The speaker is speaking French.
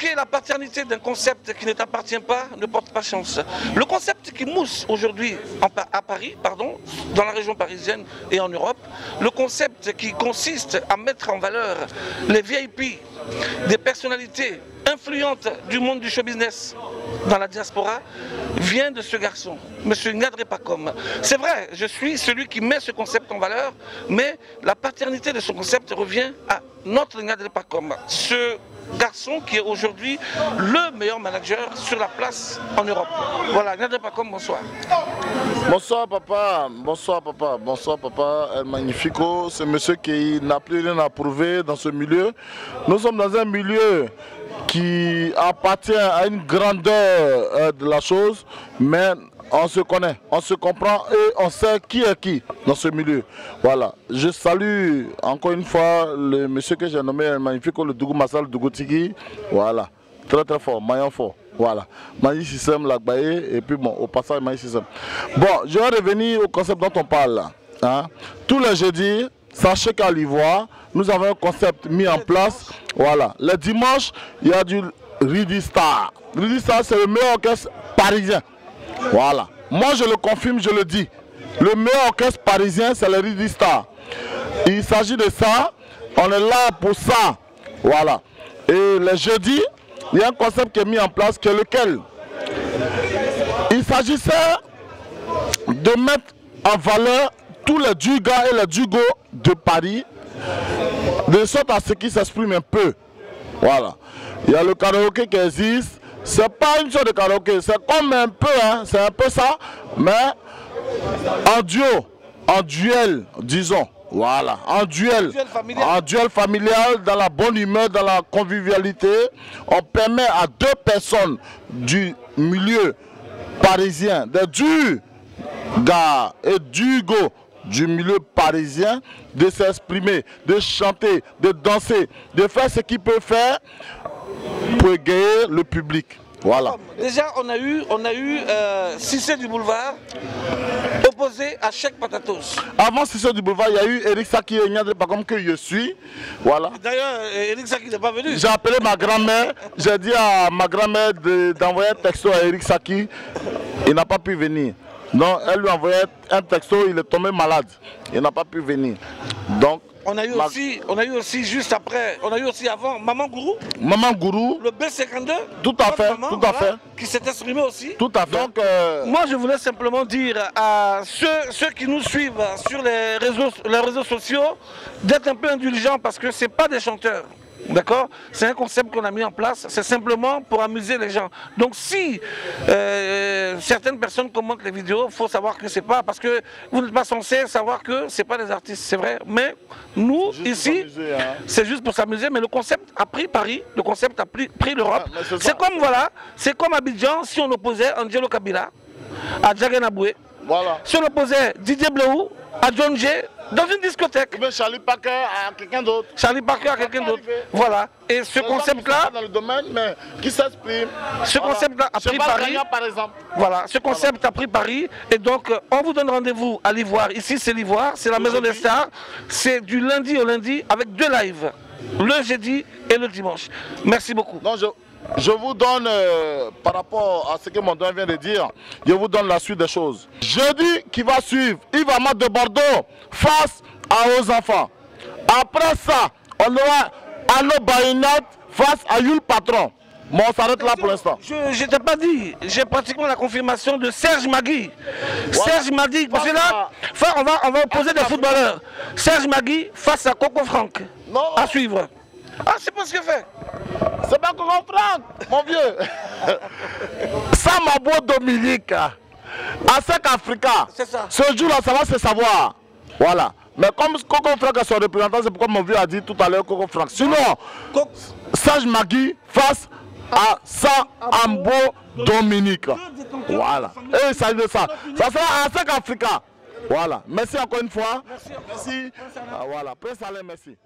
Invoquer la paternité d'un concept qui ne t'appartient pas ne porte pas chance. Le concept qui mousse aujourd'hui à Paris, dans la région parisienne et en Europe, le concept qui consiste à mettre en valeur les VIP, des personnalités influentes du monde du show business dans la diaspora, vient de ce garçon, M. Ngadré Pacom. C'est vrai, je suis celui qui met ce concept en valeur, mais la paternité de ce concept revient à notre Ngadré Pacom. Ce garçon qui est aujourd'hui le meilleur manager sur la place en Europe. Voilà, Ngadré Pacom, bonsoir. Bonsoir papa, bonsoir papa, bonsoir papa, El Magnifico, c'est monsieur qui n'a plus rien à prouver dans ce milieu. Nous sommes dans un milieu qui appartient à une grandeur de la chose, mais on se connaît, on se comprend et on sait qui est qui dans ce milieu. Voilà, je salue encore une fois le monsieur que j'ai nommé El Magnifico, le Dougou Massal Dougou Tigui. Voilà, très très fort, maillon fort. Voilà, Magic System, Lagbaye, et puis bon, au passage Magic System. Bon, je vais revenir au concept dont on parle là. Hein. Tous les jeudis, sachez qu'à l'Ivoire, nous avons un concept mis en place. Voilà, le dimanche, il y a du Ridi Star. Ridi Star, c'est le meilleur orchestre parisien. Voilà, moi je le confirme, je le dis. Le meilleur orchestre parisien, c'est le Ridi Star. Il s'agit de ça, on est là pour ça. Voilà, et les jeudis, il y a un concept qui est mis en place, qui est lequel? Il s'agissait de mettre en valeur tous les Dugas et les Dugos de Paris, de sorte à ce qu'ils s'expriment un peu. Voilà. Il y a le karaoké qui existe. C'est pas une sorte de karaoké, c'est comme un peu, hein, c'est un peu ça, mais en duo, en duel, disons. Voilà, en duel familial, dans la bonne humeur, dans la convivialité, on permet à deux personnes du milieu parisien, des Dugas et Dugos du milieu parisien, de s'exprimer, de chanter, de danser, de faire ce qu'ils peuvent faire pour égayer le public. Voilà. Déjà, on a eu Cissé du Boulevard opposé à Cheikh Patatos. Avant Cissé du Boulevard, il y a eu Eric Saki et Ngadré Pacom que je suis. Voilà. D'ailleurs, Eric Saki n'est pas venu. J'ai appelé ma grand-mère, j'ai dit à ma grand-mère d'envoyer un texto à Eric Saki. Il n'a pas pu venir. Donc, elle lui a envoyé un texto, il est tombé malade. Il n'a pas pu venir. Donc, on a eu aussi juste après, on a eu aussi avant Maman Gourou. Maman Gourou. Le B52. Tout à fait, maman, tout à fait. Qui s'est exprimé aussi. Tout à fait. Donc, moi, je voulais simplement dire à ceux qui nous suivent sur les réseaux sociaux d'être un peu indulgents parce que ce n'est pas des chanteurs. D'accord? C'est un concept qu'on a mis en place, c'est simplement pour amuser les gens. Donc si certaines personnes commentent les vidéos, il faut savoir que c'est pas, parce que vous n'êtes pas censé savoir que c'est pas des artistes, c'est vrai. Mais nous, ici, c'est juste pour s'amuser, mais le concept a pris Paris, le concept a pris l'Europe. C'est comme, voilà, c'est comme Abidjan, si on opposait Angelo Kabila à Djaganaboué. Voilà. Si on opposait Didier Bleou à John Jay dans une discothèque. Mais Charlie Parker à quelqu'un d'autre. Charlie Parker à quelqu'un d'autre. Voilà. Et ce concept-là, dans le domaine, mais qui s'exprime. Ce concept-là a pris Paris. Par exemple. Voilà. Ce concept a pris Paris. Et donc, on vous donne rendez-vous à l'Ivoire. Ici, c'est l'Ivoire. C'est la Maison des Stars. C'est du lundi au lundi avec 2 lives. Le jeudi et le dimanche. Merci beaucoup. Non, je vous donne, par rapport à ce que mon doigt vient de dire, je vous donne la suite des choses. Jeudi qui va suivre, Yves Amad de Bordeaux face à Aux Enfants. Après ça, on aura Anno Baïnat face à Yul Patron. Bon, on s'arrête là pour l'instant. Je ne t'ai pas dit, j'ai pratiquement la confirmation de Serge Magui. Voilà. Serge Magui, parce que là, on va opposer des footballeurs. Serge Magui face à Coco Franck. Non. À suivre. Ah, c'est pas ce que fait. C'est pas Coco Franck, mon vieux. Samabo Dominique, ASEC Africa. C'est ça. Ce jour-là, ça va se savoir. Voilà. Mais comme Coco Franck est son représentant, c'est pourquoi mon vieux a dit tout à l'heure Coco Franck. Sinon, Serge Magui face à Samabo Dominique. Voilà. Et il s'agit de ça. Ça sera ASEC Africa. Voilà. Merci encore une fois. Merci. Voilà. Prince Alain, merci.